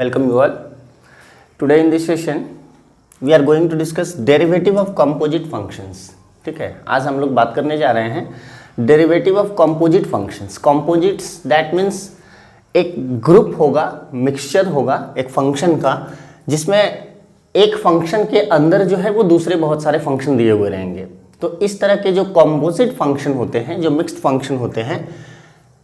Welcome you all. Today in this session we are going to discuss derivative of composite functions. ठीक है, आज हम लोग बात करने जा रहे हैं derivative of composite functions. Composites that means एक ग्रुप होगा, मिक्सचर होगा एक फंक्शन का, जिसमें एक फंक्शन के अंदर जो है वो दूसरे बहुत सारे फंक्शन दिए हुए रहेंगे. तो इस तरह के जो कॉम्पोजिट फंक्शन होते हैं, जो मिक्स्ड फंक्शन होते हैं,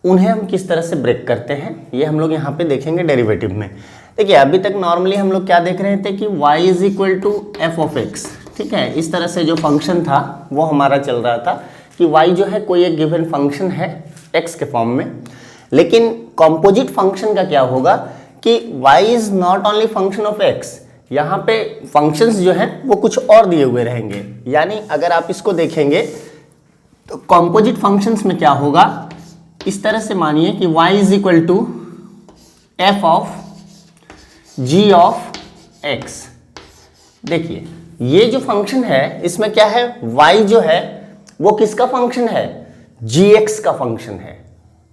उन्हें हम किस तरह से ब्रेक करते हैं ये हम लोग यहाँ पे देखेंगे डेरिवेटिव में. देखिए अभी तक नॉर्मली हम लोग क्या देख रहे थे कि y is equal to f of x. ठीक है, इस तरह से जो फंक्शन था वो हमारा चल रहा था कि y जो है कोई एक गिवन फंक्शन है x के फॉर्म में. लेकिन कॉम्पोजिट फंक्शन का क्या होगा कि y is not only function of x, यहाँ पे फंक्शंस जो हैं वो कुछ और दिए हुए रहेंगे. यानी अगर आप इसको देखेंगे तो कॉम्पोजिट फंक्शंस में क्या होगा, इस तरह से मानिए कि y is equal to f of g of x. देखिए ये जो फंक्शन है इसमें क्या है, y जो है वो किसका फंक्शन है, gx का फंक्शन है,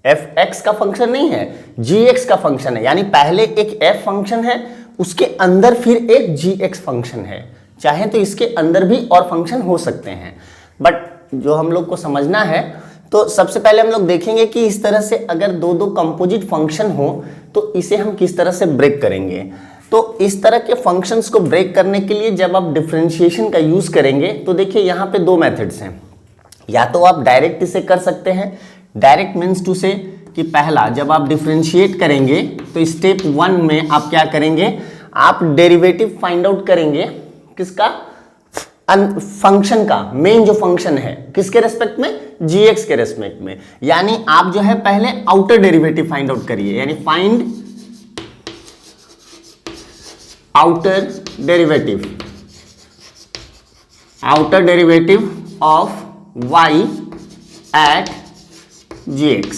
fx का फंक्शन नहीं है, gx का फंक्शन है. यानी पहले एक f फंक्शन है, उसके अंदर फिर एक gx फंक्शन है. चाहे तो इसके अंदर भी और फंक्शन हो सकते हैं, बट जो हम लोग को समझना है तो सबसे पहले हम लोग देखेंगे कि इस तरह से अगर दो दो कंपोजिट फंक्शन हो तो इसे हम किस तरह से ब्रेक करेंगे. तो इस तरह के फंक्शंस को ब्रेक करने के लिए जब आप डिफरेंशिएशन का यूज करेंगे तो देखिए यहाँ पे दो मेथड्स हैं. या तो आप डायरेक्ट इसे कर सकते हैं, डायरेक्ट मीन्स टू से कि पहला जब आप डिफरेंशिएट करेंगे तो स्टेप 1 में आप क्या करेंगे, आप डेरिवेटिव फाइंड आउट करेंगे किसका, फंक्शन का, मेन जो फंक्शन है किसके रेस्पेक्ट में, gx के रेस्पेक्ट में. यानी आप जो है पहले आउटर डेरिवेटिव फाइंड आउट करिए, यानी find outer derivative of y at gx.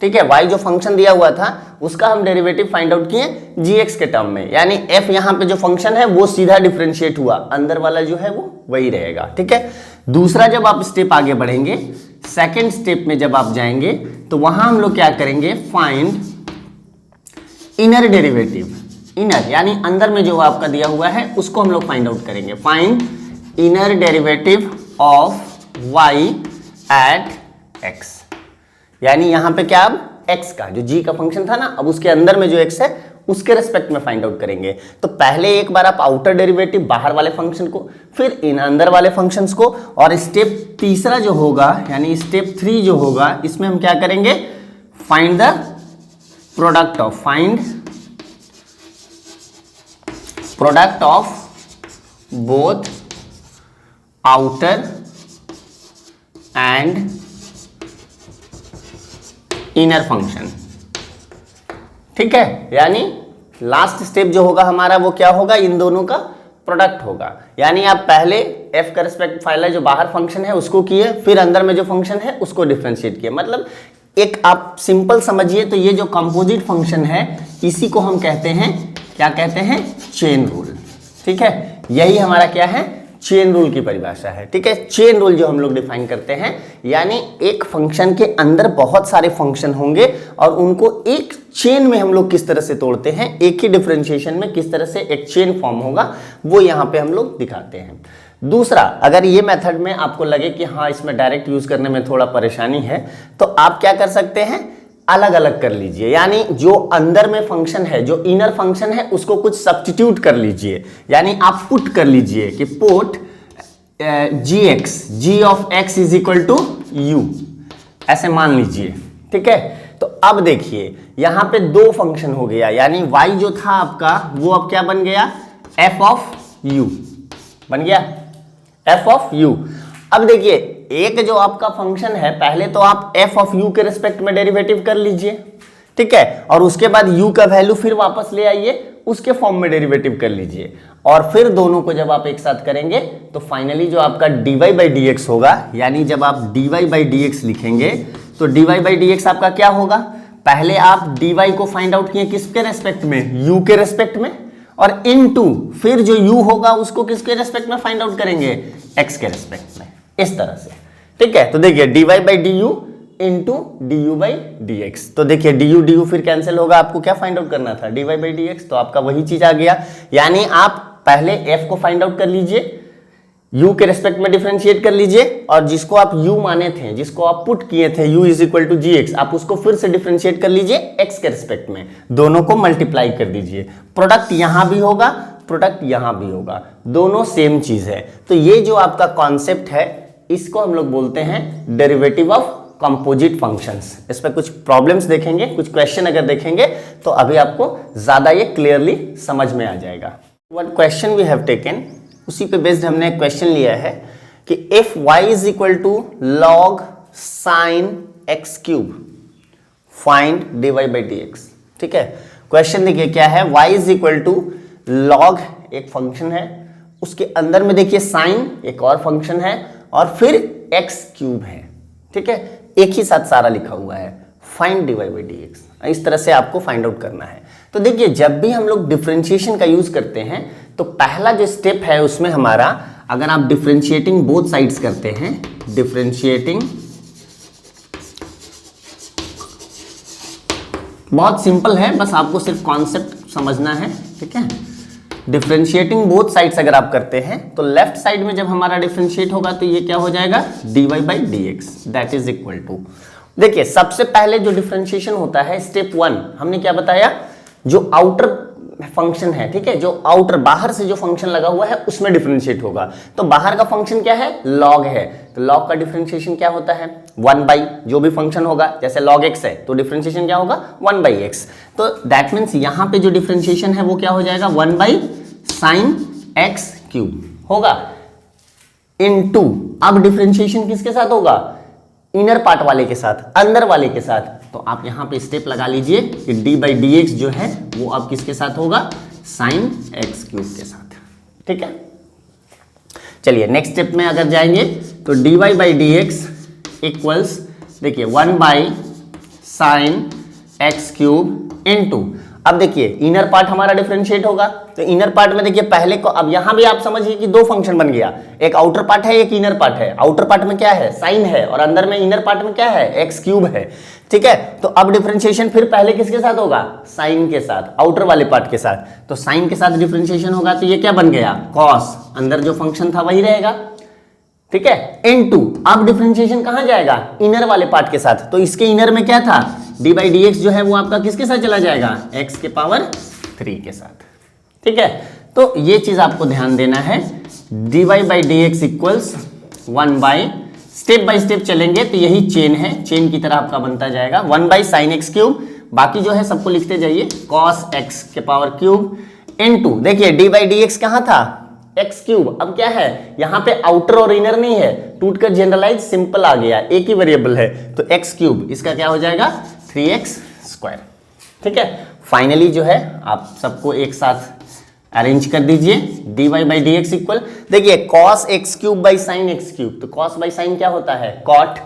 ठीक है, y जो फंक्शन दिया हुआ था उसका हम डेरिवेटिव फाइंड आउट किए gx के टर्म में. यानी f यहाँ पे जो फंक्शन है वो सीधा डिफरेंशिएट हुआ, अंदर वाला जो है वो वही रहेगा. ठीक है, दूसरा जब आप स्टेप आगे बढ़ेंगे, सेकंड स्टेप में जब आप जाएंगे तो वहां हम लोग क्या करेंगे, फाइंड इनर डेरिवेटिव. इनर यानी अंदर में जो आपका दिया हुआ है उसको हम लोग फाइंड आउट करेंगे. Find inner derivative of y at x. यानी यहां पे क्या, अब x का जो g का फंक्शन था ना, अब उसके अंदर में जो x है उसके रेस्पेक्ट में फाइंड आउट करेंगे. तो पहले एक बार आप आउटर डेरिवेटिव बाहर वाले फंक्शन को, फिर इन अंदर वाले फंक्शंस को, और स्टेप तीसरा जो होगा यानी स्टेप 3 जो होगा इसमें हम क्या करेंगे, find the product of both outer and inner function. ठीक है, यानी लास्ट स्टेप जो होगा हमारा वो क्या होगा, इन दोनों का प्रोडक्ट होगा. यानी आप पहले f का रिस्पेक्ट फाइल जो बाहर फंक्शन है उसको किए, फिर अंदर में जो फंक्शन है उसको डिफरेंशिएट किए. मतलब एक आप सिंपल समझिए तो ये जो कंपोजिट फंक्शन है इसी को हम कहते हैं, क्या कहते हैं, चेन रूल. ठीक है, यही हमारा क्या है, चेन रूल की परिभाषा है. ठीक है, चेन रूल जो हम लोग डिफाइन करते हैं, यानी एक फंक्शन के अंदर बहुत सारे फंक्शन होंगे और उनको एक चेन में हम लोग किस तरह से तोड़ते हैं, एक ही डिफरेंशिएशन में किस तरह से एक चेन फॉर्म होगा वो यहाँ पे हम लोग दिखाते हैं. दूसरा, अगर ये मेथड में आपको लगे कि हाँ इसमें डायरेक्ट यूज करने में थोड़ा परेशानी है तो आप क्या कर सकते हैं, अलग अलग कर लीजिए. यानी जो अंदर में फंक्शन है, जो इनर फंक्शन है उसको कुछ सब्स्टिट्यूट कर लीजिए. यानी आप पुट कर लीजिए कि put g of x is equal to u, ऐसे मान लीजिए. ठीक है, तो अब देखिए यहां पे दो फंक्शन हो गया, यानी y जो था आपका वो अब क्या बन गया, f ऑफ u बन गया, f ऑफ u. अब देखिए एक जो आपका फंक्शन है, पहले तो आप f ऑफ u के रिस्पेक्ट में डेरिवेटिव कर लीजिए. ठीक है, और उसके बाद u का वैल्यू फिर वापस ले आइए, उसके फॉर्म में डेरिवेटिव कर लीजिए, और फिर दोनों को जब आप एक साथ करेंगे तो फाइनली जो आपका dy बाई dx होगा, यानी जब आप dy बाई dx लिखेंगे तो dy बाई dx आपका क्या होगा, पहले आप dy को फाइंड आउट किए किसके रेस्पेक्ट में, u के रेस्पेक्ट में, और इनटू फिर जो u होगा उसको किसके रेस्पेक्ट में फाइंड आउट करेंगे, x के रेस्पेक्ट में, इस तरह से. ठीक है, तो देखिए dy by du into D you by D x. तो देखिए डी यू फिर कैंसिल होगा, आपको क्या फाइंड आउट करना था, d Y by D x, तो आपका वही चीज आ गया। यानी आप पहले एफ को फाइंड आउट कर लीजिए, u के रेस्पेक्ट में डिफरेंशिएट कर लीजिए, और जिसको आप u माने थे, जिसको आप पुट किए थे u is equal to g x, आप उसको फिर से डिफरेंशिएट कर लीजिए x के रेस्पेक्ट में, दोनों को मल्टीप्लाई कर दीजिए। प्रोडक्ट यहां भी होगा, प्रोडक्ट यहां भी होगा, दोनों सेम चीज है। तो ये जो आपका कॉन्सेप्ट है, इसको हम लोग बोलते हैं डेरिवेटिव ऑफ कंपोजिट फंक्शंस। इस पर कुछ प्रॉब्लम्स देखेंगे, कुछ क्वेश्चन अगर देखेंगे तो अभी आपको ज्यादा ये क्लियरली समझ में आ जाएगा। What question we have taken, उसी पे बेस्ड हमने एक क्वेश्चन लिया है कि if y is equal to log sine x cube find d Y by D x. ठीक है, क्वेश्चन देखिए क्या है, y is equal to log एक फंक्शन है, उसके अंदर में देखिए साइन एक और फंक्शन है, और फिर x क्यूब है। ठीक है, एक ही साथ सारा लिखा हुआ है, find d Y by D x. इस तरह से आपको फाइंड आउट करना है। तो देखिए जब भी हम लोग डिफरेंशिएशन का यूज करते हैं तो पहला जो स्टेप है उसमें हमारा, अगर आप डिफरेंशिएटिंग बोथ साइड्स करते हैं, डिफरेंशिएटिंग बहुत सिंपल है, बस आपको सिर्फ कॉन्सेप्ट समझना है। ठीक है, डिफरेंशिएटिंग बोथ साइड्स अगर आप करते हैं तो लेफ्ट साइड में जब हमारा डिफरेंशिएट होगा तो ये क्या हो जाएगा, d Y by D x, that is equal to, देखिए सबसे पहले जो डिफरेंशिएशन होता है स्टेप 1, हमने क्या बताया, जो आउटर फंक्शन है, ठीक है, जो आउटर बाहर से जो फंक्शन लगा हुआ है उसमें डिफरेंशिएट होगा। तो बाहर का फंक्शन क्या है, लॉग है, तो लॉग का डिफरेंशिएशन क्या होता है, 1 बाई जो भी फंक्शन होगा, जैसे लॉग एक्स है तो डिफरेंशिएशन क्या होगा, 1 बाई एक्स। तो दैट मीन्स यहां पे जो डिफरेंशिएशन है वो क्या हो जाएगा, 1 बाई साइन एक्स क्यूब होगा इनटू, अब डिफरेंशिएशन किसके साथ होगा, इनर पार्ट वाले के साथ, अंदर वाले के साथ। तो आप यहां पे स्टेप लगा लीजिए कि डी बाई डी एक्स जो है वो अब किसके साथ होगा, साइन एक्स क्यूब के साथ। ठीक है, चलिए नेक्स्ट स्टेप में अगर जाएंगे तो d Y by D x equals, देखिए 1 by sine x cube into, अब देखिए इनर पार्ट हमारा डिफरेंशिएट होगा, तो इनर पार्ट में देखिए पहले को, अब यहां भी आप समझिए कि दो फंक्शन बन गया, एक आउटर पार्ट है एक इनर पार्ट है। आउटर पार्ट में क्या है, साइन है, और अंदर में इनर पार्ट में क्या है, एक्स क्यूब है। ठीक है, तो अब डिफरेंशिएशन फिर पहले किसके साथ होगा, साइन के साथ, आउटर वाले पार्ट के साथ। तो साइन के साथ डिफरेंशिएशन होगा तो ये क्या बन गया, कॉस, अंदर जो फंक्शन था वही रहेगा। ठीक है, इनटू, अब डिफरेंशिएशन कहां जाएगा, इनर वाले पार्ट के साथ, तो इसके इनर में क्या था, डी बाई डी एक्स जो है वो आपका किसके साथ चला जाएगा, एक्स के पावर 3 के साथ। ठीक है, तो ये चीज आपको ध्यान देना है, d Y by D x equals 1 by, step by step चलेंगे तो यही चेन है, चेन की तरह आपका बनता जाएगा, 1 बाई साइन एक्स क्यूब, बाकी जो है सबको लिखते जाइए, कॉस एक्स के पावर क्यूब इनटू, देखिए डी बाई डी एक्स कहां था, एक्स क्यूब, अब क्या है यहां पे आउटर और इनर नहीं है, टूटकर जनरलाइज सिंपल आ गया, एक ही वेरिएबल है, तो एक्स क्यूब इसका क्या हो जाएगा 3x स्क्वायर। ठीक है, फाइनली जो है आप सबको एक साथ अरेंज कर दीजिए, D Y by D X equal, देखिए cos X cube by sine x cube, तो कॉस बाई साइन क्या होता है, कॉट,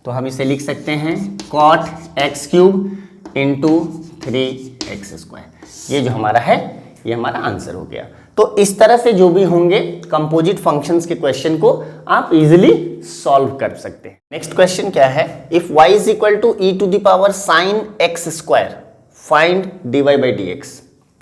तो हम इसे लिख सकते हैं cot x cube into 3x square. ये जो हमारा है ये हमारा आंसर हो गया। तो इस तरह से जो भी होंगे कंपोजिट फंक्शंस के क्वेश्चन को आप इजीली सॉल्व कर सकते हैं। नेक्स्ट क्वेश्चन क्या है, if y is equal to e to the power sine x square find dy by D x.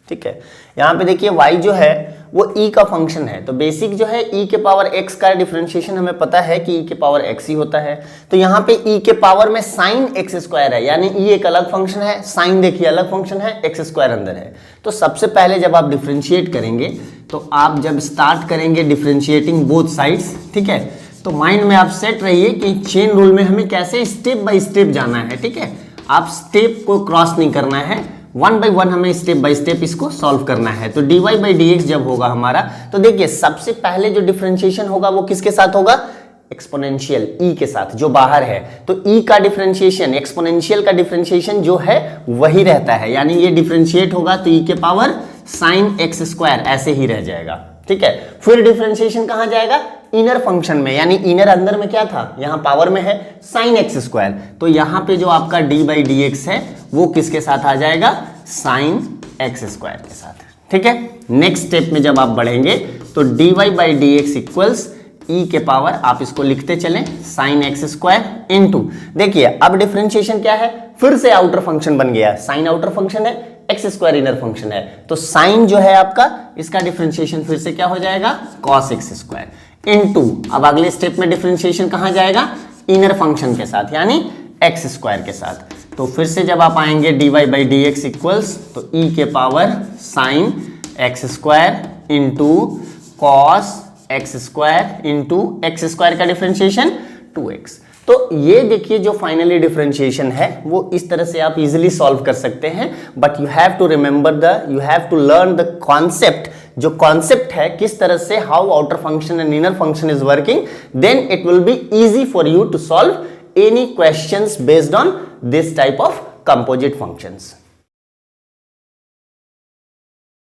ठीक है, यहां पे देखिए y जो है वो e का फंक्शन है, तो बेसिक जो है e के पावर x का डिफरेंशिएशन हमें पता है कि e के पावर x ही होता है, तो यहाँ पे e के पावर में साइन एक्स स्क्वायर है, यानी e एक अलग फंक्शन है, साइन देखिए अलग फंक्शन है, एक्स स्क्वायर अंदर है। तो सबसे पहले जब आप डिफरेंशिएट करेंगे तो आप जब स्टार्ट करेंगे डिफरेंशिएटिंग बोथ साइड्स, ठीक है, तो माइंड में आप सेट रहिए कि चेन रूल में हमें कैसे स्टेप बाय स्टेप जाना है। ठीक है, आप स्टेप को क्रॉस नहीं करना है, 1 बाई 1 हमें स्टेप बाय स्टेप इसको सॉल्व करना है। तो dy बाई डी एक्स जब होगा हमारा, तो देखिए सबसे पहले जो डिफरेंशिएशन होगा वो किसके साथ होगा, एक्सपोनेंशियल e के साथ जो बाहर है, तो e का डिफरेंशिएशन, एक्सपोनेंशियल का डिफरेंशिएशन जो है वही रहता है, यानी ये डिफरेंशिएट होगा तो e के पावर साइन एक्स स्क्वायर ऐसे ही रह जाएगा। ठीक है, फिर डिफरेंशिएशन कहां जाएगा, इनर फंक्शन में, यानी इनर अंदर में क्या था, यहां पावर में है साइन एक्स स्क्वायर, तो यहां पे जो आपका डी बाई डी एक्स है वो किसके साथ आ जाएगा, साइन एक्स स्क्वायर के साथ। ठीक है, नेक्स्ट स्टेप में जब आप बढ़ेंगे तो dy by D x equals e के पावर आप इसको लिखते चलें साइन एक्स स्क्वायर इंटू, देखिए अब डिफरेंशिएशन क्या है, फिर से आउटर फंक्शन बन गया, साइन आउटर फंक्शन है, एक्स स्क्वायर इनर फंक्शन है, तो साइन जो है आपका इसका डिफरेंशिएशन फिर से क्या हो जाएगा, कॉस एक्स स्क्वायर इंटू, अब अगले स्टेप में डिफरेंशिएशन कहां जाएगा, इनर फंक्शन के साथ यानी एक्स स्क्वायर के साथ। तो फिर से जब आप आएंगे dy by D x equals, तो e के power sine x square into cos x square into x square का डिफरेंशिएशन 2x। तो ये देखिए जो फाइनली डिफरेंशिएशन है वो इस तरह से आप इजीली सॉल्व कर सकते हैं, but you have to remember you have to learn the concept, जो कॉन्सेप्ट है किस तरह से how outer function and inner function is working, then it will be easy for you to solve any questions based on this type of composite functions.